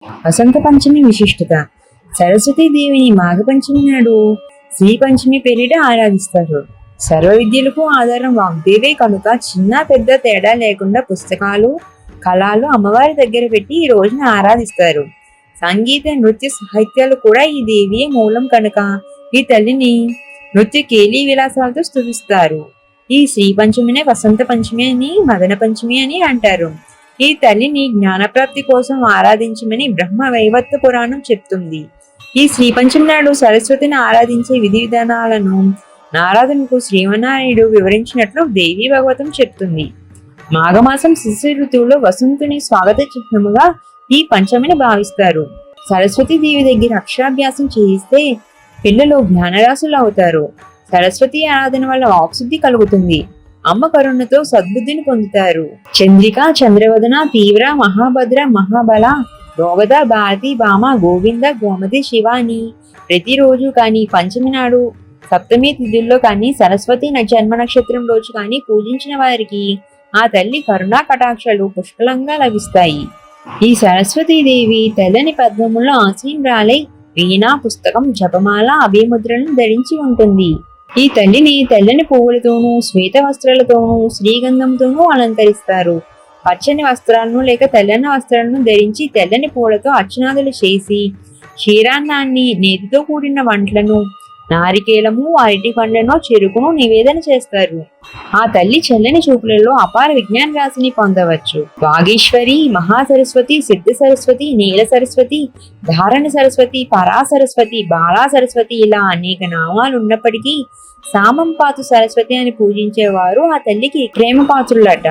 వసంత పంచమి విశిష్టత. సరస్వతీ దేవిని మాఘపంచమి నాడు శ్రీ పంచమి పేరిట ఆరాధిస్తారు. సర్వ విద్యలకు ఆధారం వాగ్దేవే కనుక చిన్న పెద్ద తేడా లేకుండా పుస్తకాలు, కళలు అమ్మవారి దగ్గర పెట్టి ఈ రోజున ఆరాధిస్తారు. సంగీత నృత్య సాహిత్యాలు కూడా ఈ దేవియే మూలం కనుక ఈ తల్లిని నృత్య కేలీ విలాసాలతో స్తుతిస్తారు. ఈ శ్రీ పంచమినే వసంత పంచమి అని, మదన పంచమి అని అంటారు. ఈ తల్లిని జ్ఞానప్రాప్తి కోసం ఆరాధించమని బ్రహ్మ వైవర్త పురాణం చెప్తుంది. ఈ శ్రీ పంచమి నాడు సరస్వతిని ఆరాధించే విధి విధానాలను నారదునికి శ్రీమన్నారాయణుడు వివరించినట్లు దేవీ భాగవతం చెప్తుంది. మాఘమాసం శిశిర ఋతువులో వసంతుని స్వాగత చిహ్నముగా ఈ పంచమిని భావిస్తారు. సరస్వతీ దేవి దగ్గర అక్షరాభ్యాసం చేయిస్తే పిల్లలు జ్ఞానరాశులు అవుతారు. సరస్వతి ఆరాధన వల్ల వాక్శుద్ధి కలుగుతుంది. అమ్మ కరుణతో సద్బుద్ధిని పొందుతారు. చంద్రిక, చంద్రవదన, తీవ్ర, మహాభద్ర, మహాబల, రోగద, భారతి, భామ, గోవింద, గోమతి, శివాని ప్రతిరోజు కానీ, పంచమి నాడు, సప్తమి తిథుల్లో కానీ, సరస్వతి జన్మ నక్షత్రం రోజు కానీ పూజించిన వారికి ఆ తల్లి కరుణా కటాక్షాలు పుష్కలంగా లభిస్తాయి. ఈ సరస్వతీదేవి తెల్లని పద్మములో ఆసీనురాలై వీణ, పుస్తకం, జపమాల, అభిముద్రలను ధరించి ఉంటుంది. ఈ తల్లిని తెల్లని పువ్వులతోనూ, శ్వేత వస్త్రాలతోనూ, శ్రీగంధంతోనూ అలంకరిస్తారు. పచ్చని వస్త్రాలను లేక తెల్లని వస్త్రాలను ధరించి తెల్లని పూలతో అర్చనాదులు చేసి క్షీరాన్నాన్ని, నేతితో కూడిన వంటలను, నారికేలము, అరటి పండ్లను, చెరుకును నివేదన చేస్తారు. ఆ తల్లి చల్లని చూపులలో అపార విజ్ఞాన రాశిని పొందవచ్చు. వాగీశ్వరి, మహాసరస్వతి, సిద్ధ సరస్వతి, నీల సరస్వతి, ధారణ సరస్వతి, పరా సరస్వతి, బాలా సరస్వతి ఇలా అనేక నామాలు ఉన్నప్పటికీ సామంపాతు సరస్వతి అని పూజించేవారు ఆ తల్లికి ప్రేమ పాత్రులట.